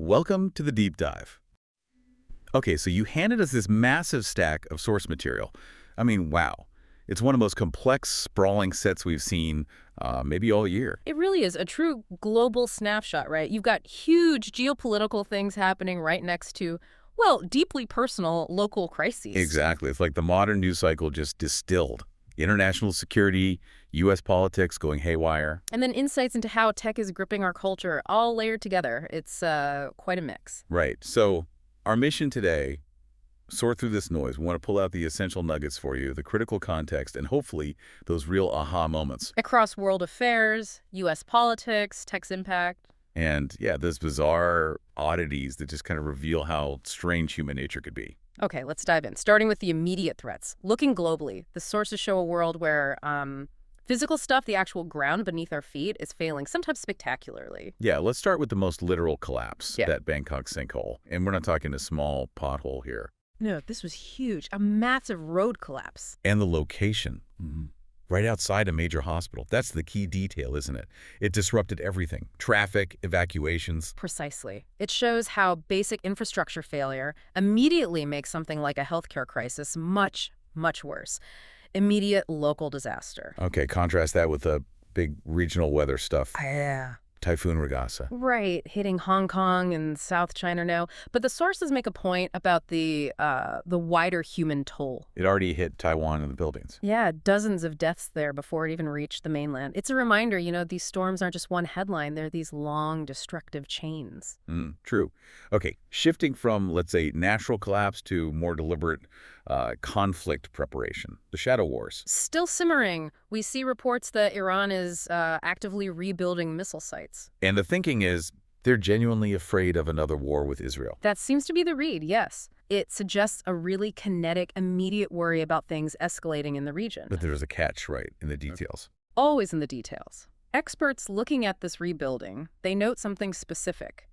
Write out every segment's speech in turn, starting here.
Welcome to the deep dive. Okay, so you handed us this massive stack of source material. I mean, wow. It's one of the most complex, sprawling sets we've seen maybe all year. It really is a true global snapshot, right? You've got huge geopolitical things happening right next to, well, deeply personal local crises. Exactly. It's like the modern news cycle just distilled. International security, U.S. politics going haywire. And then insights into how tech is gripping our culture, all layered together. It's quite a mix. Right. So our mission today, sort through this noise. We want to pull out the essential nuggets for you, the critical context, and hopefully those real aha moments. Across world affairs, U.S. politics, tech's impact. And yeah, those bizarre oddities that just kind of reveal how strange human nature could be. Okay, let's dive in. Starting with the immediate threats. Looking globally, the sources show a world where physical stuff, the actual ground beneath our feet, is failing, sometimes spectacularly. Yeah, let's start with the most literal collapse, that Bangkok sinkhole. And we're not talking a small pothole here. No, this was huge. A massive road collapse. And the location. Right outside a major hospital. That's the key detail, isn't it? It disrupted everything. Traffic, evacuations. Precisely. It shows how basic infrastructure failure immediately makes something like a healthcare crisis much, much worse. Immediate local disaster. Okay, contrast that with the big regional weather stuff. Yeah. Typhoon Rega. Right, hitting Hong Kong and South China now. But the sources make a point about the wider human toll. It already hit Taiwan and the Philippines. Yeah, dozens of deaths there before it even reached the mainland. It's a reminder, these storms aren't just one headline. They're these long, destructive chains. True. Okay, shifting from, let's say, natural collapse to more deliberate conflict preparation, the shadow wars. Still simmering. We see reports that Iran is actively rebuilding missile sites. And the thinking is they're genuinely afraid of another war with Israel. That seems to be the read, yes. It suggests a really kinetic, immediate worry about things escalating in the region. But there's a catch, right, in the details. Always in the details. Experts looking at this rebuilding, they note something specific.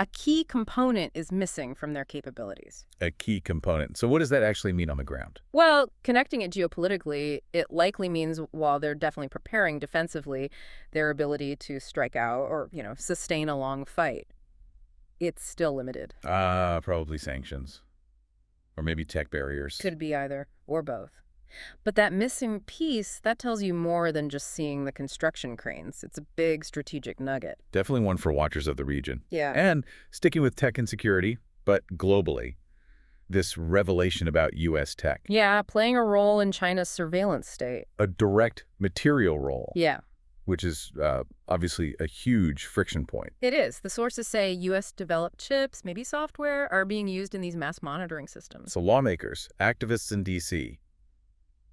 A key component is missing from their capabilities. A key component. So what does that actually mean on the ground? Well, connecting it geopolitically, it likely means while they're definitely preparing defensively, their ability to strike out or, sustain a long fight, it's still limited. Probably sanctions. Or maybe tech barriers. Could be either or both. But that missing piece, that tells you more than just seeing the construction cranes. It's a big strategic nugget. Definitely one for watchers of the region. Yeah. And sticking with tech and security, but globally, this revelation about U.S. tech. Yeah, playing a role in China's surveillance state. A direct material role. Yeah. Which is obviously a huge friction point. It is. The sources say U.S.-developed chips, maybe software, are being used in these mass monitoring systems. So lawmakers, activists in D.C.,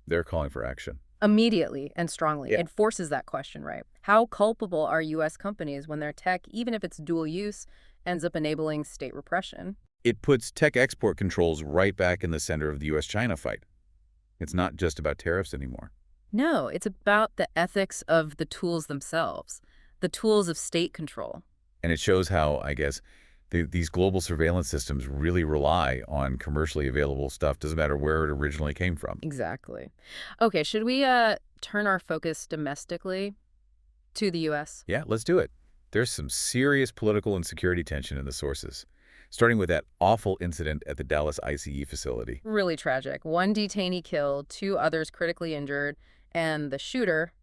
they're calling for action. Immediately and strongly. Yeah. It forces that question, right? How culpable are U.S. companies when their tech, even if it's dual use, ends up enabling state repression? It puts tech export controls right back in the center of the U.S.-China fight. It's not just about tariffs anymore. No, it's about the ethics of the tools themselves, the tools of state control. And it shows how, I guess, these global surveillance systems really rely on commercially available stuff. Doesn't matter where it originally came from. Exactly. Okay, should we turn our focus domestically to the U.S.? Yeah, let's do it. There's some serious political and security tension in the sources, starting with that awful incident at the Dallas ICE facility. Really tragic. One detainee killed, 2 others critically injured, and the shooter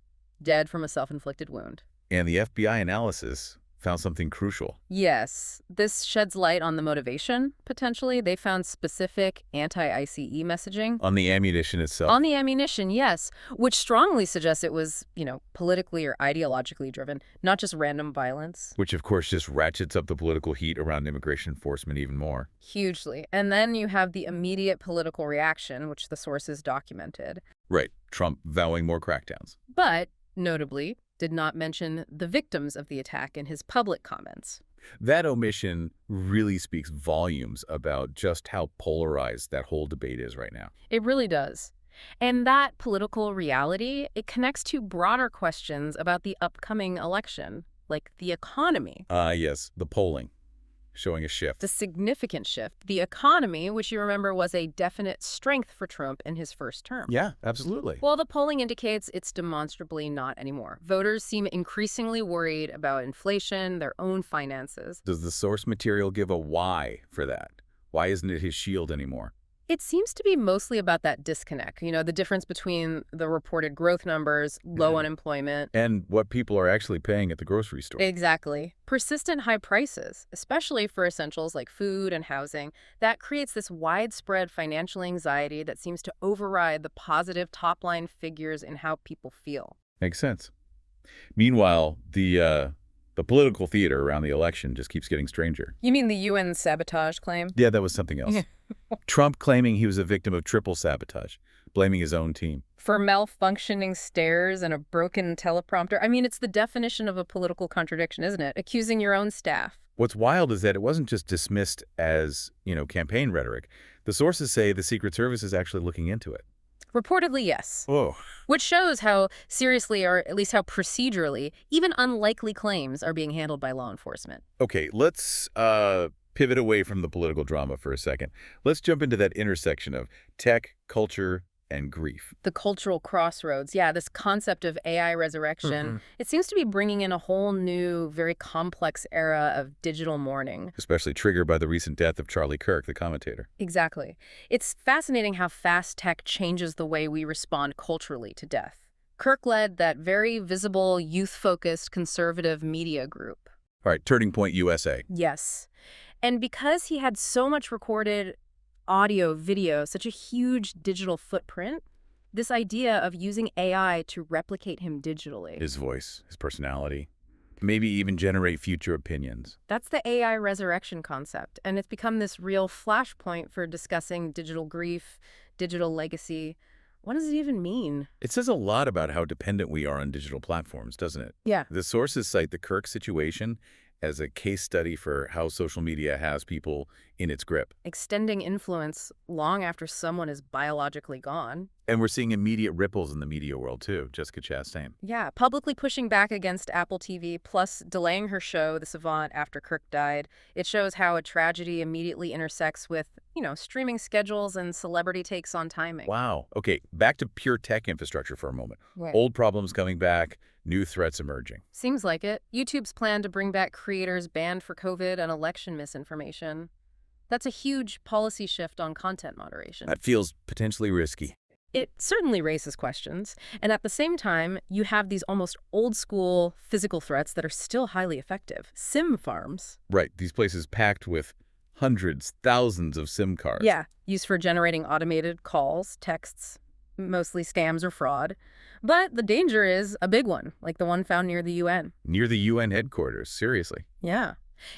dead from a self-inflicted wound. And the FBI analysis found something crucial. Yes. This sheds light on the motivation, potentially. They found specific anti-ICE messaging. On the ammunition itself? On the ammunition, yes. Which strongly suggests it was, politically or ideologically driven, not just random violence. Which, of course, just ratchets up the political heat around immigration enforcement even more. Hugely. And then you have the immediate political reaction, which the sources documented. Right. Trump vowing more crackdowns. But, notably, did not mention the victims of the attack in his public comments. That omission really speaks volumes about just how polarized that whole debate is right now. It really does. And that political reality, it connects to broader questions about the upcoming election, like the economy. Yes, the polling. showing a shift. The significant shift. The economy, which you remember was a definite strength for Trump in his first term. Yeah, absolutely. Well, the polling indicates it's demonstrably not anymore. Voters seem increasingly worried about inflation, their own finances. Does the source material give a why for that? Why isn't it his shield anymore? It seems to be mostly about that disconnect, the difference between the reported growth numbers, low unemployment. And what people are actually paying at the grocery store. Exactly. Persistent high prices, especially for essentials like food and housing, that creates this widespread financial anxiety that seems to override the positive top-line figures in how people feel. Makes sense. Meanwhile, the political theater around the election just keeps getting stranger. You mean the UN sabotage claim? Yeah, that was something else. Trump claiming he was a victim of triple sabotage, blaming his own team. For malfunctioning stairs and a broken teleprompter. I mean, it's the definition of a political contradiction, isn't it? Accusing your own staff. What's wild is that it wasn't just dismissed as, campaign rhetoric. The sources say the Secret Service is actually looking into it. Reportedly, yes. Whoa. Which shows how seriously, or at least how procedurally, even unlikely claims are being handled by law enforcement. Okay, let's pivot away from the political drama for a second. Let's jump into that intersection of tech, culture, and grief. The cultural crossroads. Yeah, this concept of AI resurrection. It seems to be bringing in a whole new, very complex era of digital mourning. Especially triggered by the recent death of Charlie Kirk, the commentator. Exactly. It's fascinating how fast tech changes the way we respond culturally to death. Kirk led that very visible, youth-focused conservative media group. All right, Turning Point USA. Yes. And because he had so much recorded audio, video, such a huge digital footprint, this idea of using AI to replicate him digitally. His voice, his personality, maybe even generate future opinions. That's the AI resurrection concept, and it's become this real flashpoint for discussing digital grief, digital legacy. What does it even mean? It says a lot about how dependent we are on digital platforms, doesn't it? Yeah. The sources cite the Kirk situation as a case study for how social media has people in its grip. Extending influence long after someone is biologically gone. And we're seeing immediate ripples in the media world, too. Jessica Chastain. Yeah, publicly pushing back against Apple TV, plus delaying her show, The Savant, after Kirk died. It shows how a tragedy immediately intersects with, streaming schedules and celebrity takes on timing. Wow. Okay, back to pure tech infrastructure for a moment. Right. Old problems coming back, new threats emerging. Seems like it. YouTube's plan to bring back creators banned for COVID and election misinformation. That's a huge policy shift on content moderation. That feels potentially risky. It certainly raises questions. And at the same time, you have these almost old-school physical threats that are still highly effective. SIM farms. Right, these places packed with hundreds, thousands of SIM cards. Yeah, used for generating automated calls, texts, mostly scams or fraud. But the danger is a big one, like the one found near the UN. Near the UN headquarters, seriously. Yeah.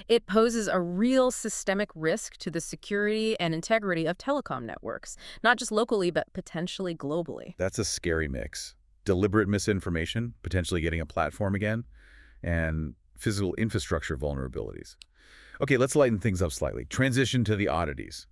It poses a real systemic risk to the security and integrity of telecom networks, not just locally, but potentially globally. That's a scary mix. Deliberate misinformation, potentially getting a platform again, and physical infrastructure vulnerabilities. Okay, let's lighten things up slightly. Transition to the oddities,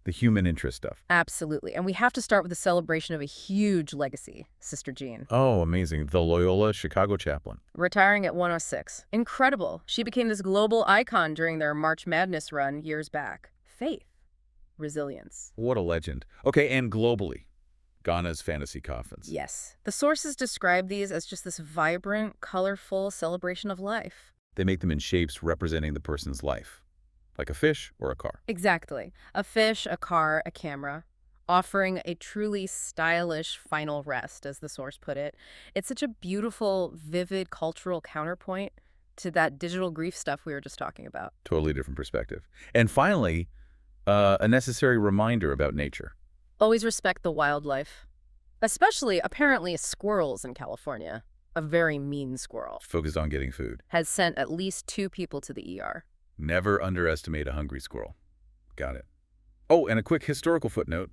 the human interest stuff. Absolutely. And we have to start with the celebration of a huge legacy, Sister Jean. Oh, amazing. The Loyola Chicago chaplain. Retiring at 106. Incredible. She became this global icon during their March Madness run years back. Faith. Resilience. What a legend. Okay, and globally, Ghana's fantasy coffins. Yes. The sources describe these as just this vibrant, colorful celebration of life. They make them in shapes representing the person's life, like a fish or a car. Exactly. A fish, a car, a camera, offering a truly stylish final rest, as the source put it. It's such a beautiful, vivid cultural counterpoint to that digital grief stuff we were just talking about. Totally different perspective. And finally, a necessary reminder about nature. Always respect the wildlife, especially apparently squirrels in California. A very mean squirrel. Focused on getting food. Has sent at least 2 people to the ER. Never underestimate a hungry squirrel. Got it. Oh, and a quick historical footnote.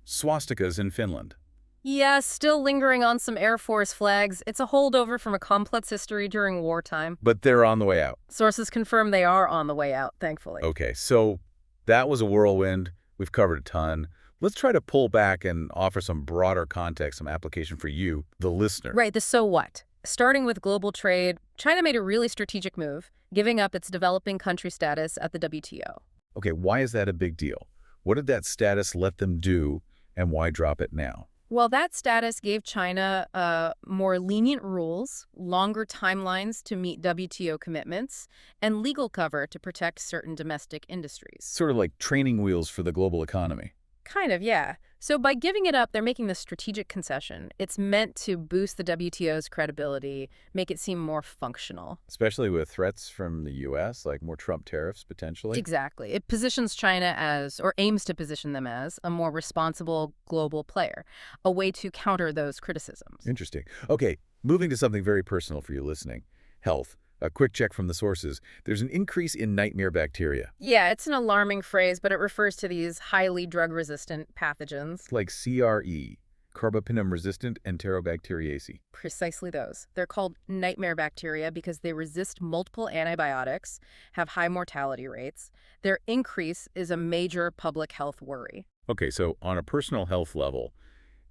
Swastikas in Finland. Yeah, still lingering on some Air Force flags. It's a holdover from a complex history during wartime. But they're on the way out. Sources confirm they are on the way out, thankfully. Okay, so that was a whirlwind. We've covered a ton. Let's try to pull back and offer some broader context, some application for you, the listener. Right, the so what. Starting with global trade, China made a really strategic move, giving up its developing country status at the WTO. Okay, why is that a big deal? What did that status let them do, and why drop it now? Well, that status gave China more lenient rules, longer timelines to meet WTO commitments, and legal cover to protect certain domestic industries. Sort of like training wheels for the global economy. Kind of, yeah. So by giving it up, they're making the strategic concession. It's meant to boost the WTO's credibility, make it seem more functional. Especially with threats from the U.S., like more Trump tariffs potentially. Exactly. It positions China as, or aims to position them as, a more responsible global player, a way to counter those criticisms. Interesting. Okay, moving to something very personal for you listening. Health. A quick check from the sources. There's an increase in nightmare bacteria, Yeah, it's an alarming phrase, but it refers to these highly drug-resistant pathogens. like CRE, carbapenem-resistant enterobacteriaceae. Precisely those. They're called nightmare bacteria because they resist multiple antibiotics, have high mortality rates. Their increase is a major public health worry. Okay, so on a personal health level,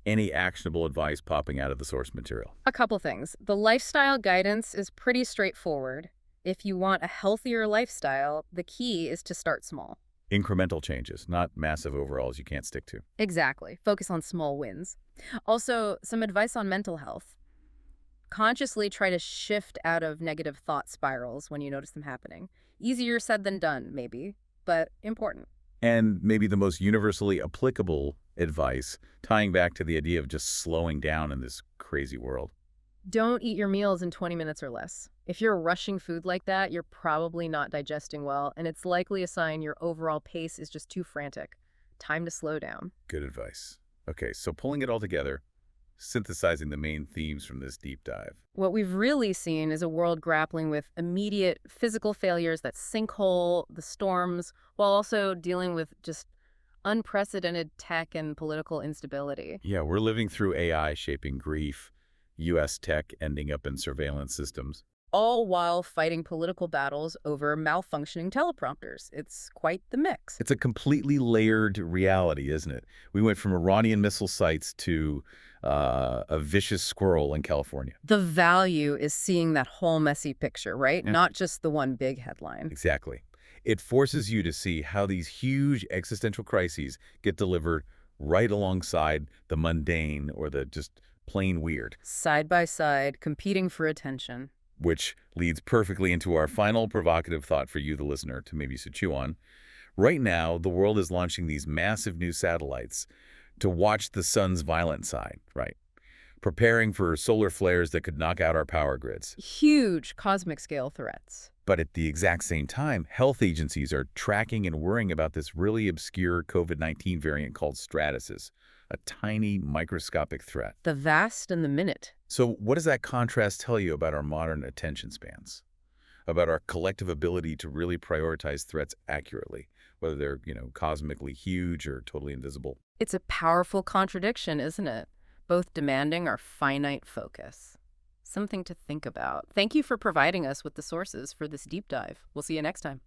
any actionable advice popping out of the source material? A couple things. The lifestyle guidance is pretty straightforward. If you want a healthier lifestyle, the key is to start small. Incremental changes, not massive overhauls you can't stick to. Exactly. Focus on small wins. Also, some advice on mental health. Consciously try to shift out of negative thought spirals when you notice them happening. Easier said than done, maybe, but important. And maybe the most universally applicable advice, tying back to the idea of just slowing down in this crazy world. Don't eat your meals in 20 minutes or less. If you're rushing food like that, you're probably not digesting well, and it's likely a sign your overall pace is just too frantic. Time to slow down. Good advice. Okay, so pulling it all together, synthesizing the main themes from this deep dive. What we've really seen is a world grappling with immediate physical failures, that sinkhole, the storms, while also dealing with just unprecedented tech and political instability. Yeah, we're living through AI shaping grief, U.S. tech ending up in surveillance systems. All while fighting political battles over malfunctioning teleprompters. It's quite the mix. It's a completely layered reality, isn't it? We went from Iranian missile sites to a vicious squirrel in California. The value is seeing that whole messy picture, right? Yeah. Not just the one big headline. Exactly. It forces you to see how these huge existential crises get delivered right alongside the mundane or the just plain weird, Side by side, competing for attention. which leads perfectly into our final provocative thought for you, the listener, to maybe chew on. Right now, the world is launching these massive new satellites to watch the sun's violent side, right? Preparing for solar flares that could knock out our power grids. Huge cosmic scale threats. But at the exact same time, health agencies are tracking and worrying about this really obscure COVID-19 variant called stratuses, a tiny microscopic threat. The vast and the minute. So what does that contrast tell you about our modern attention spans? About our collective ability to really prioritize threats accurately, whether they're, cosmically huge or totally invisible? It's a powerful contradiction, isn't it? Both demanding our finite focus. Something to think about. Thank you for providing us with the sources for this deep dive. We'll see you next time.